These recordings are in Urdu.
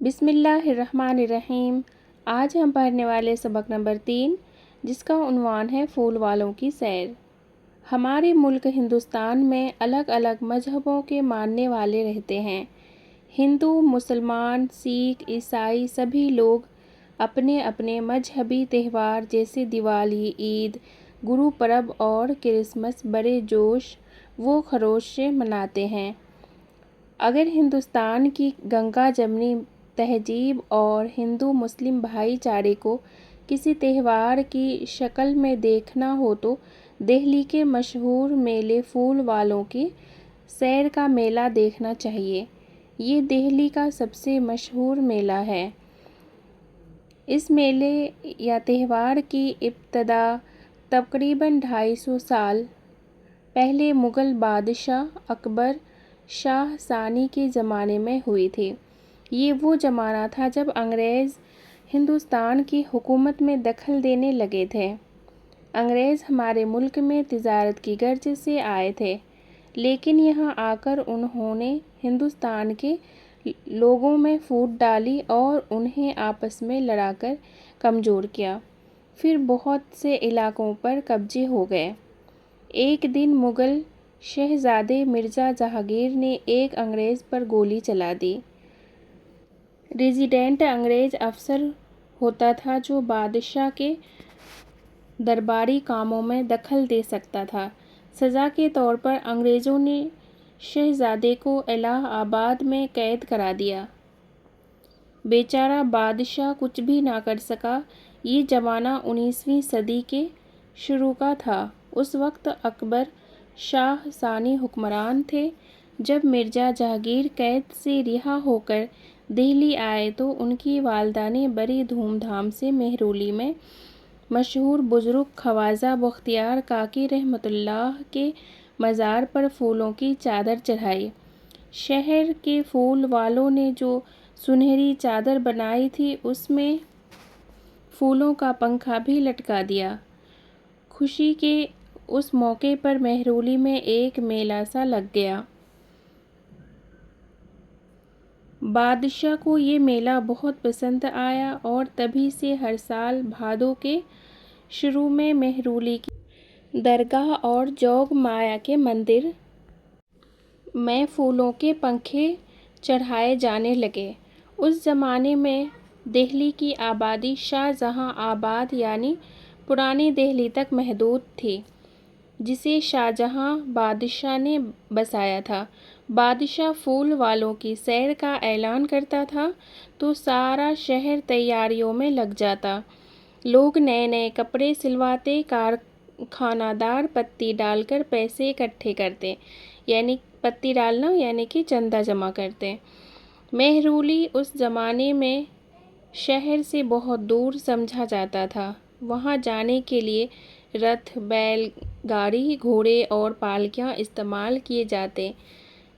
بسم اللہ الرحمن الرحیم۔ آج ہم پڑھنے والے سبق نمبر 3 جس کا عنوان ہے پھول والوں کی سیر۔ ہمارے ملک ہندوستان میں الگ الگ مذہبوں کے ماننے والے رہتے ہیں۔ ہندو، مسلمان، سکھ، عیسائی سبھی لوگ اپنے اپنے مذہبی تہوار جیسے دیوالی، عید، گرو پرب اور کرسمس بڑے جوش و خروش سے مناتے ہیں۔ اگر ہندوستان کی گنگا جمنی تہذیب اور ہندو مسلم بھائی چارے کو کسی تہوار کی شکل میں دیکھنا ہو تو دہلی کے مشہور میلے پھول والوں کی سیر کا میلہ دیکھنا چاہیے۔ یہ دہلی کا سب سے مشہور میلہ ہے۔ اس میلے یا تہوار کی ابتدا تقریباً 250 سال پہلے مغل بادشاہ اکبر شاہ ثانی کے زمانے میں ہوئی تھی۔ یہ وہ زمانہ تھا جب انگریز ہندوستان کی حکومت میں دخل دینے لگے تھے۔ انگریز ہمارے ملک میں تجارت کی غرض سے آئے تھے، لیکن یہاں آ کر انہوں نے ہندوستان کے لوگوں میں پھوٹ ڈالی اور انہیں آپس میں لڑا کر کمزور کیا۔ پھر بہت سے علاقوں پر قبضے ہو گئے۔ ایک دن مغل شہزادے مرزا جہانگیر نے ایک انگریز پر گولی چلا دی۔ ریزیڈنٹ انگریز افسر ہوتا تھا جو بادشاہ کے درباری کاموں میں دخل دے سکتا تھا۔ سزا کے طور پر انگریزوں نے شہزادے کو الہ آباد میں قید کرا دیا۔ بیچارہ بادشاہ کچھ بھی نہ کر سکا۔ یہ زمانہ 19ویں صدی کے شروع کا تھا۔ اس وقت اکبر شاہ ثانی حکمران تھے۔ جب مرزا جہانگیر قید سے رہا ہو کر دہلی آئے تو ان کی والدہ نے بڑی دھوم دھام سے مہرولی میں مشہور بزرگ خواجہ بختیار کاکی رحمۃ اللہ کے مزار پر پھولوں کی چادر چڑھائی۔ شہر کے پھول والوں نے جو سنہری چادر بنائی تھی اس میں پھولوں کا پنکھا بھی لٹکا دیا۔ خوشی کے اس موقع پر مہرولی میں ایک میلہ سا لگ گیا۔ بادشاہ کو یہ میلہ بہت پسند آیا اور تبھی سے ہر سال بھادو کے شروع میں مہرولی کی درگاہ اور جوگ مایا کے مندر میں پھولوں کے پنکھے چڑھائے جانے لگے۔ اس زمانے میں دہلی کی آبادی شاہ جہاں آباد یعنی پرانی دہلی تک محدود تھی، جسے شاہ جہاں بادشاہ نے بسایا تھا۔ بادشاہ پھول والوں کی سیر کا اعلان کرتا تھا تو سارا شہر تیاریوں میں لگ جاتا۔ لوگ نئے نئے کپڑے سلواتے، کارخانہ دار پتی ڈال کر پیسے اکٹھے کرتے، یعنی پتی ڈالنا یعنی کہ چندہ جمع کرتے۔ مہرولی اس زمانے میں شہر سے بہت دور سمجھا جاتا تھا۔ وہاں جانے کے لیے رتھ، بیل گاڑی، گھوڑے اور پالکیاں استعمال کیے جاتے۔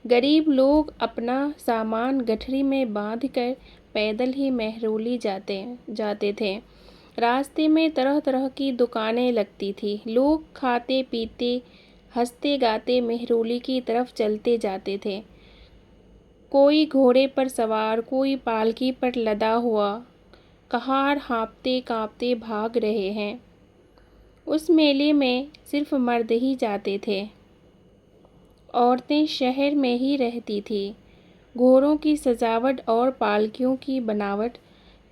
غریب لوگ اپنا سامان گٹھری میں باندھ کر پیدل ہی مہرولی جاتے تھے۔ راستے میں طرح طرح کی دکانیں لگتی تھیں۔ لوگ کھاتے پیتے، ہنستے گاتے مہرولی کی طرف چلتے جاتے تھے۔ کوئی گھوڑے پر سوار، کوئی پالکی پر لدا ہوا، کہاڑ ہانپتے کانپتے بھاگ رہے ہیں۔ اس میلے میں صرف مرد ہی جاتے تھے، عورتیں شہر میں ہی رہتی تھیں۔ گھوڑوں کی سجاوٹ اور پالکیوں کی بناوٹ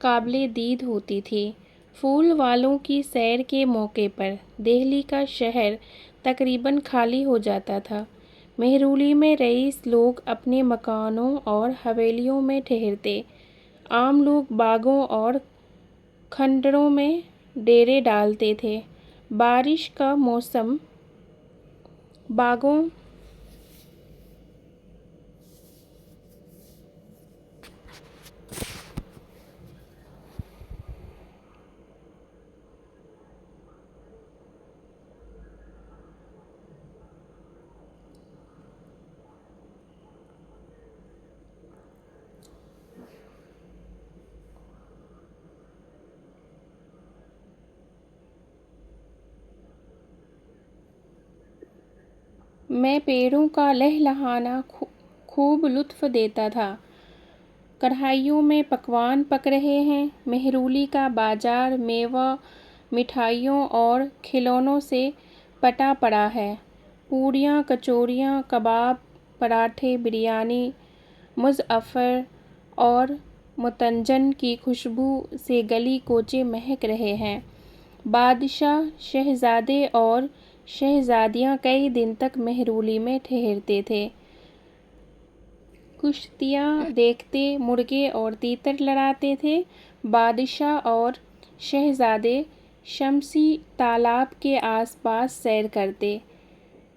قابل دید ہوتی تھی۔ پھول والوں کی سیر کے موقع پر دہلی کا شہر تقریباً خالی ہو جاتا تھا۔ مہرولی میں رئیس لوگ اپنے مکانوں اور حویلیوں میں ٹھہرتے، عام لوگ باغوں اور کھنڈروں میں ڈیرے ڈالتے تھے۔ بارش کا موسم، باغوں میں پیڑوں کا لہلہانا خوب لطف دیتا تھا۔ کڑھائیوں میں پکوان پک رہے ہیں۔ مہرولی کا بازار میوہ، مٹھائیوں اور کھلونوں سے پٹا پڑا ہے۔ پوڑیاں، کچوریاں، کباب، پراٹھے، بریانی، مظفر اور متنجن کی خوشبو سے گلی کوچے مہک رہے ہیں۔ بادشاہ، شہزادے اور شہزادیاں کئی دن تک مہرولی میں ٹھہرتے تھے، کشتیاں دیکھتے، مرغے اور تیتر لڑاتے تھے۔ بادشاہ اور شہزادے شمسی تالاب کے آس پاس سیر کرتے۔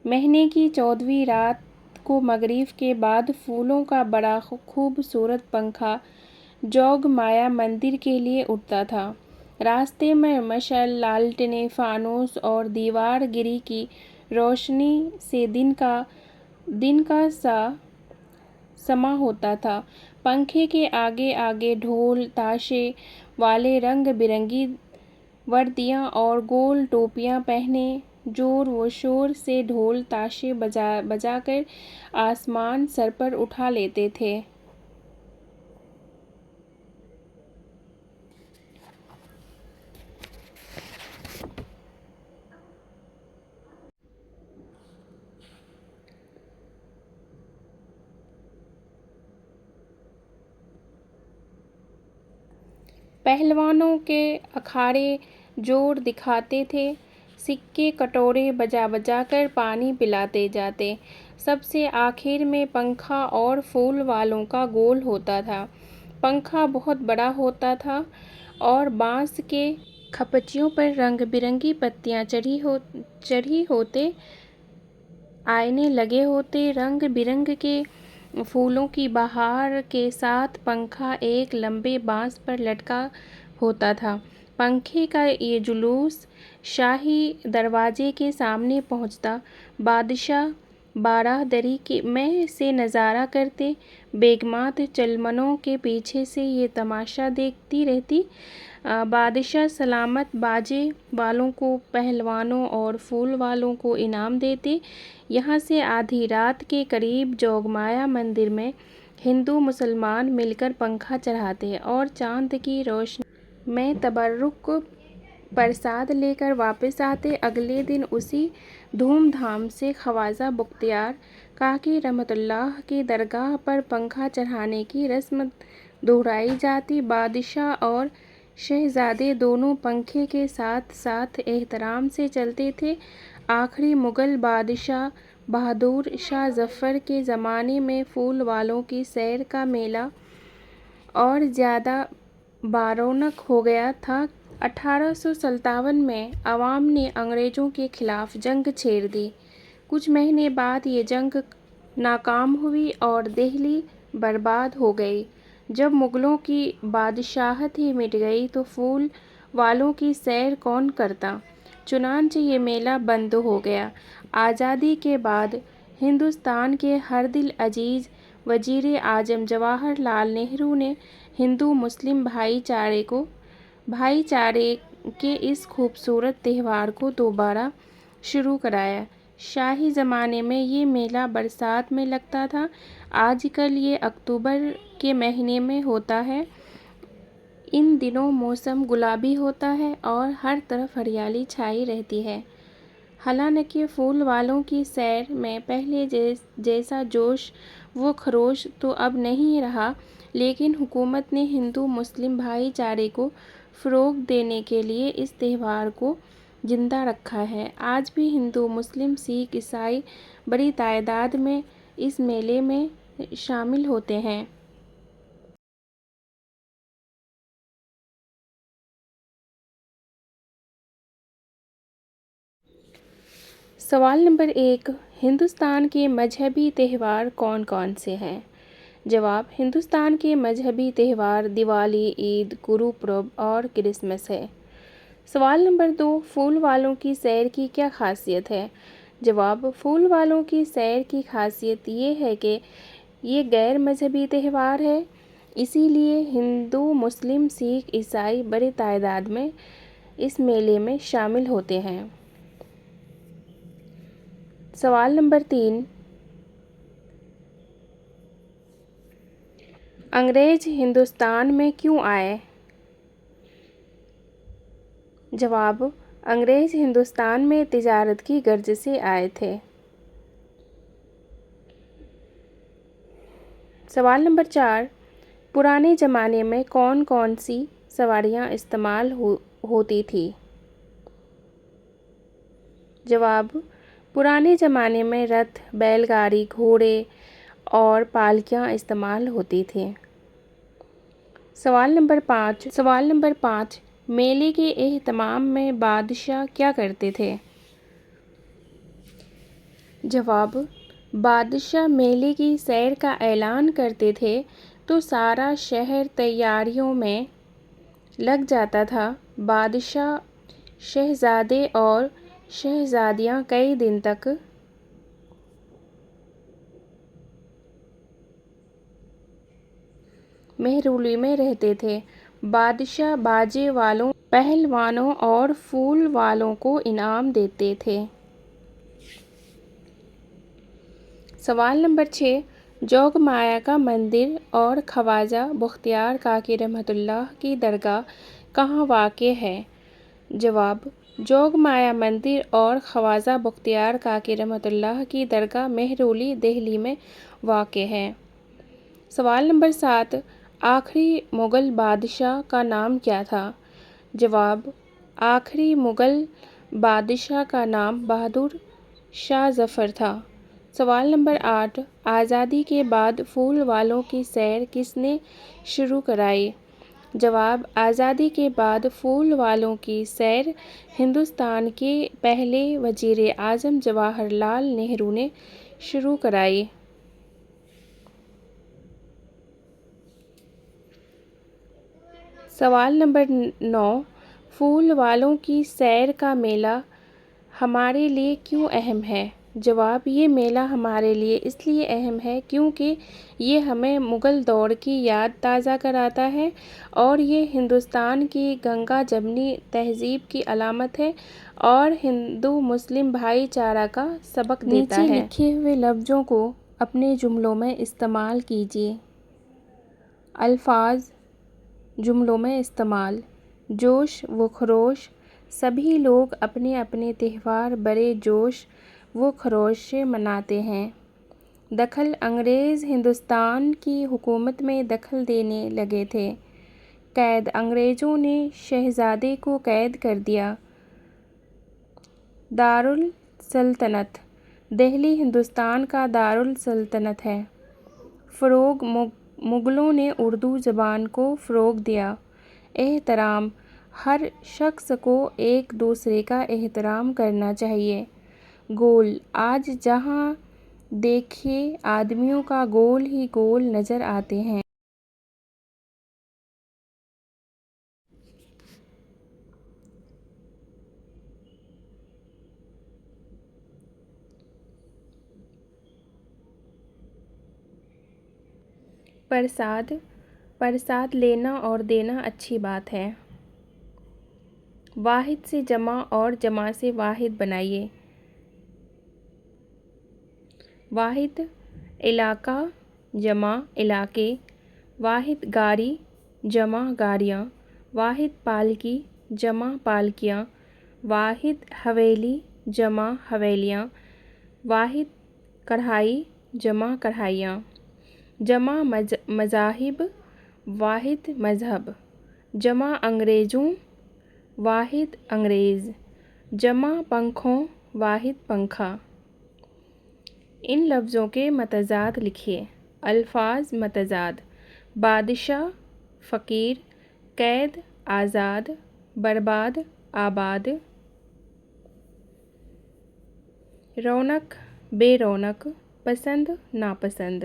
مہینے کی 14ویں رات کو مغرب کے بعد پھولوں کا بڑا خوبصورت پنکھا جوگ مایا مندر کے لیے اڑتا تھا۔ راستے میں مشعل، لالٹینیں، فانوس اور دیوار گری کی روشنی سے دن کا سا سما ہوتا تھا۔ پنکھے کے آگے آگے ڈھول تاشے والے رنگ برنگی وردیاں اور گول ٹوپیاں پہنے زور و شور سے ڈھول تاشے بجا کر آسمان سر پر اٹھا لیتے تھے۔ پہلوانوں کے اکھاڑے زور دکھاتے تھے، سکے کٹورے بجا بجا کر پانی پلاتے جاتے۔ سب سے آخر میں پنکھا اور پھول والوں کا گول ہوتا تھا۔ پنکھا بہت بڑا ہوتا تھا اور بانس کے کھپچیوں پر رنگ برنگی پتیاں چڑھی ہوتے، آئینے لگے ہوتے۔ رنگ برنگ کے پھولوں کی بہار کے ساتھ پنکھا ایک لمبے بانس پر لٹکا ہوتا تھا۔ پنکھے کا یہ جلوس شاہی دروازے کے سامنے پہنچتا۔ بادشاہ باراہ میں سے نظارہ کرتے، بیگمات چلمنوں کے پیچھے سے یہ تماشا دیکھتی رہتی۔ بادشاہ سلامت باجے والوں کو، پہلوانوں اور پھول والوں کو انعام دیتے۔ یہاں سے آدھی رات کے قریب جوگ مایا مندر میں ہندو مسلمان مل کر پنکھا چڑھاتے اور چاند کی روشنی میں تبرک پرساد لے کر واپس آتے۔ اگلے دن اسی دھوم دھام سے خواجہ بختیار کاکی رحمۃ اللہ کی درگاہ پر پنکھا چڑھانے کی رسم دہرائی جاتی۔ بادشاہ اور شہزادے دونوں پنکھے کے ساتھ ساتھ احترام سے چلتے تھے۔ آخری مغل بادشاہ بہادر شاہ ظفر کے زمانے میں پھول والوں کی سیر کا میلہ اور زیادہ بارونق ہو گیا تھا۔ 1857 میں عوام نے انگریزوں کے خلاف جنگ چھیڑ دی۔ کچھ مہینے بعد یہ جنگ ناکام ہوئی اور دہلی برباد ہو گئی۔ جب مغلوں کی بادشاہت ہی مٹ گئی تو پھول والوں کی سیر کون کرتا؟ چنانچہ یہ میلہ بند ہو گیا۔ آزادی کے بعد ہندوستان کے ہر دل عزیز وزیر اعظم جواہر لال نہرو نے ہندو مسلم بھائی چارے کے اس خوبصورت تہوار کو دوبارہ شروع کرایا۔ شاہی زمانے میں یہ میلہ برسات میں لگتا تھا، آج کل یہ اکتوبر کے مہینے میں ہوتا ہے۔ ان دنوں موسم گلابی ہوتا ہے اور ہر طرف ہریالی چھائی رہتی ہے۔ حالانکہ پھول والوں کی سیر میں پہلے جیسا جوش و خروش تو اب نہیں رہا، لیکن حکومت نے ہندو مسلم بھائی چارے کو فروغ دینے کے لیے اس تہوار کو زندہ رکھا ہے۔ آج بھی ہندو، مسلم، سکھ، عیسائی بڑی تعداد میں اس میلے میں شامل ہوتے ہیں۔ سوال نمبر 1، ہندوستان کے مذہبی تہوار کون کون سے ہیں؟ جواب، ہندوستان کے مذہبی تہوار دیوالی، عید، گرو پرب اور کرسمس ہے۔ سوال نمبر 2، پھول والوں کی سیر کی کیا خاصیت ہے؟ جواب، پھول والوں کی سیر کی خاصیت یہ ہے کہ یہ غیر مذہبی تہوار ہے، اسی لیے ہندو، مسلم، سکھ، عیسائی بڑی تعداد میں اس میلے میں شامل ہوتے ہیں۔ سوال نمبر 3، انگریز ہندوستان میں کیوں آئے؟ جواب: انگریز ہندوستان میں تجارت کی غرض سے آئے تھے۔ سوال نمبر 4، پرانے زمانے میں کون کون سی سواریاں استعمال ہوتی تھیں؟ جواب: پرانے زمانے میں رتھ، بیل گاڑی، گھوڑے اور پالکیاں استعمال ہوتی تھیں۔ سوال نمبر 5، میلے کے اہتمام میں بادشاہ کیا کرتے تھے؟ جواب: بادشاہ میلے کی سیر کا اعلان کرتے تھے تو سارا شہر تیاریوں میں لگ جاتا تھا۔ بادشاہ، شہزادے اور شہزادیاں کئی دن تک مہرولی میں رہتے تھے۔ بادشاہ باجے والوں، پہلوانوں اور پھول والوں کو انعام دیتے تھے۔ سوال نمبر 6، جوگ مایا کا مندر اور خواجہ بختیار کاکی رحمۃ اللہ کی درگاہ کہاں واقع ہے؟ جواب: جوگ مایا مندر اور خواجہ بختیار کاکی رحمۃ اللہ کی درگاہ مہرولی، دہلی میں واقع ہے۔ سوال نمبر 7، آخری مغل بادشاہ کا نام کیا تھا؟ جواب: آخری مغل بادشاہ کا نام بہادر شاہ ظفر تھا۔ سوال نمبر 8، آزادی کے بعد پھول والوں کی سیر کس نے شروع کرائی؟ جواب: آزادی کے بعد پھول والوں کی سیر ہندوستان کے پہلے وزیر اعظم جواہر لال نہرو نے شروع کرائی۔ سوال نمبر 9، پھول والوں کی سیر کا میلہ ہمارے لیے کیوں اہم ہے؟ جواب: یہ میلہ ہمارے لیے اس لیے اہم ہے کیونکہ یہ ہمیں مغل دور کی یاد تازہ کراتا ہے اور یہ ہندوستان کی گنگا جمنی تہذیب کی علامت ہے اور ہندو مسلم بھائی چارہ کا سبق دیتا ہے۔ نیچے لکھے ہوئے لفظوں کو اپنے جملوں میں استعمال کیجیے۔ الفاظ جملوں میں استعمال: جوش و خروش، سبھی لوگ اپنے اپنے تہوار بڑے جوش و خروش سے مناتے ہیں۔ دخل، انگریز ہندوستان کی حکومت میں دخل دینے لگے تھے۔ قید، انگریزوں نے شہزادے کو قید کر دیا۔ دارالسلطنت، دہلی ہندوستان کا دارالسلطنت ہے۔ فروغ، مغلوں نے اردو زبان کو فروغ دیا۔ احترام، ہر شخص کو ایک دوسرے کا احترام کرنا چاہیے۔ گول، آج جہاں دیکھیے آدمیوں کا گول ہی گول نظر آتے ہیں۔ پرساد، پرساد لینا اور دینا اچھی بات ہے۔ واحد سے جمع اور جمع سے واحد بنائیے۔ واحد، علاقہ، جمع علاقے۔ واحد گاڑی، جمع گاڑیاں۔ واحد پالکی، جمع پالکیاں۔ واحد حویلی، جمع حویلیاں۔ واحد کڑھائی، جمع کڑھائیاں۔ جمع مذاہب، واحد مذہب۔ جمع انگریزوں، واحد انگریز۔ جمع پنکھوں، واحد پنکھا۔ ان لفظوں کے متضاد لکھیے۔ الفاظ متضاد: بادشاہ، فقیر، قید، آزاد، برباد، آباد۔ رونق، بے رونق، پسند، ناپسند۔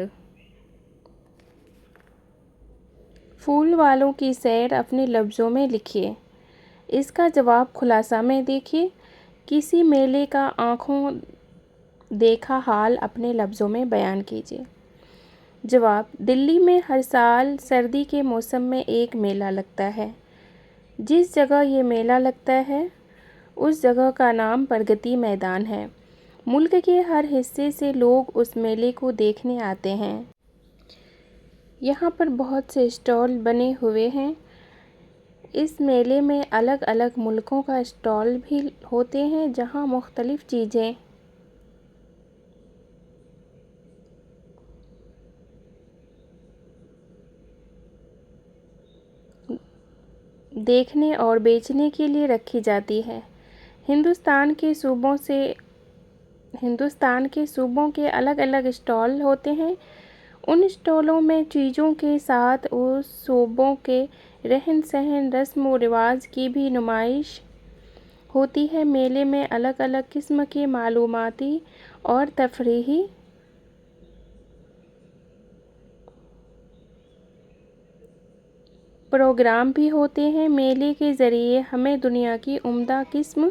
پھول والوں کی سیر اپنے لفظوں میں لکھیے۔ اس کا جواب خلاصہ میں دیکھیے۔ کسی میلے کا آنکھوں دیکھا حال اپنے لفظوں میں بیان کیجیے۔ جواب: دلی میں ہر سال سردی کے موسم میں ایک میلہ لگتا ہے۔ جس جگہ یہ میلہ لگتا ہے اس جگہ کا نام پرگتی میدان ہے۔ ملک کے ہر حصے سے لوگ اس میلے کو دیکھنے آتے ہیں۔ یہاں پر بہت سے اسٹال بنے ہوئے ہیں۔ اس میلے میں الگ الگ ملکوں کا اسٹال بھی ہوتے ہیں جہاں مختلف چیزیں دیکھنے اور بیچنے کے لیے رکھی جاتی ہے۔ ہندوستان کے صوبوں کے الگ الگ اسٹال ہوتے ہیں۔ ان اسٹالوں میں چیزوں کے ساتھ اس صوبوں کے رہن سہن، رسم و رواج کی بھی نمائش ہوتی ہے۔ میلے میں الگ الگ قسم کے معلوماتی اور تفریحی پروگرام بھی ہوتے ہیں۔ میلے کے ذریعے ہمیں دنیا کی عمدہ قسم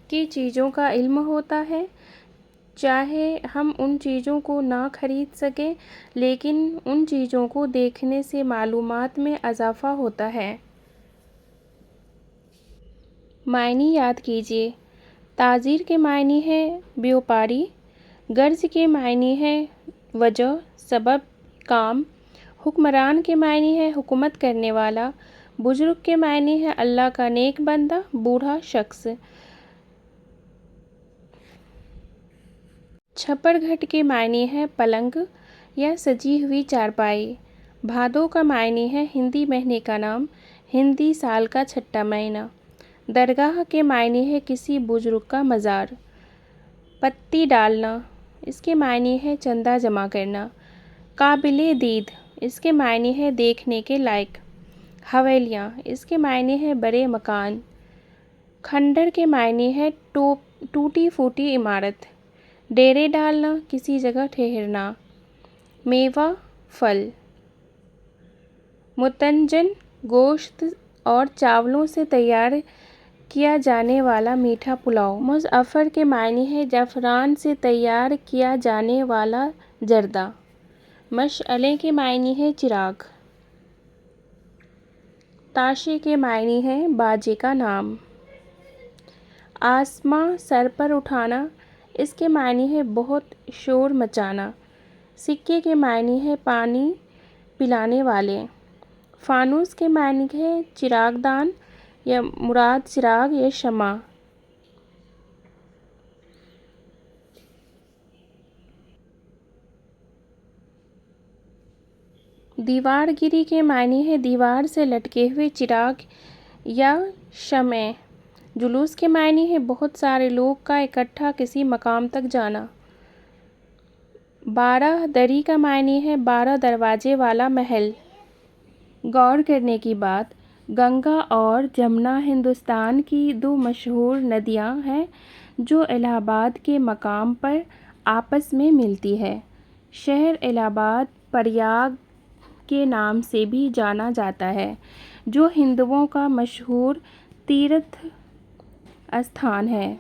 کی چیزوں کا علم ہوتا ہے۔ چاہے ہم ان چیزوں کو نہ خرید سکیں، لیکن ان چیزوں کو دیکھنے سے معلومات میں اضافہ ہوتا ہے۔ معنی یاد کیجیے۔ تاجر کے معنی ہے بیوپاری، غرض کے معنی ہے وجہ، سبب، کام۔ حکمران کے معنی ہے حکومت کرنے والا۔ بزرگ کے معنی ہے اللہ کا نیک بندہ، بوڑھا شخص۔ چھپر گھٹ کے معنی ہے پلنگ یا سجی ہوئی چارپائی۔ بھادو کا معنی ہے ہندی مہینے کا نام، ہندی سال کا چھٹا مہینہ۔ درگاہ کے معنی ہے کسی بزرگ کا مزار۔ پتی ڈالنا، اس کے معنی ہے چندہ جمع کرنا۔ قابل دید، اس کے معنی ہے دیکھنے کے لائق۔ حویلیاں، اس کے معنی ہے بڑے مکان۔ کھنڈر کے معنی ہے ٹوٹی پھوٹی عمارت۔ ڈیرے ڈالنا، کسی جگہ ٹھہرنا۔ میوہ، پھل۔ متنجن، گوشت اور چاولوں سے تیار کیا جانے والا میٹھا پلاؤ۔ مزعفر کے معنی ہے زعفران سے تیار کیا جانے والا زردہ۔ مشعلے کے معنی ہے چراغ۔ تاشے کے معنی ہے باجے کا نام۔ آسماں سر پر اٹھانا، اس کے معنی ہے بہت شور مچانا۔ سکے کے معنی ہے پانی پلانے والے۔ فانوس کے معنی ہے چراغ دان، یا مراد چراغ یا شمع۔ دیوار گری کے معنی ہے دیوار سے لٹکے ہوئے چراغ یا شمع۔ جلوس کے معنی ہے بہت سارے لوگ کا اکٹھا کسی مقام تک جانا۔ بارہ دری کا معنی ہے 12 دروازے والا محل۔ غور کرنے کی بات، گنگا اور جمنا ہندوستان کی دو مشہور ندیاں ہیں جو الہ آباد کے مقام پر آپس میں ملتی ہیں۔ شہر الہ آباد پریاگ کے نام سے بھی جانا جاتا ہے، جو ہندوؤں کا مشہور تیرتھ استھان ہے۔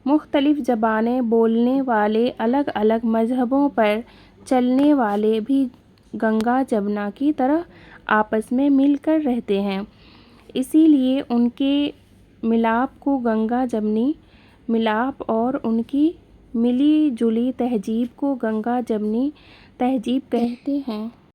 مختلف زبانیں بولنے والے، الگ الگ مذہبوں پر چلنے والے بھی گنگا جمنا کی طرح آپس میں مل کر رہتے ہیں، اسی لیے ان کے ملاپ کو گنگا جمنی ملاپ اور ان کی ملی جلی تہذیب کو گنگا جمنی تہذیب کہتے ہیں۔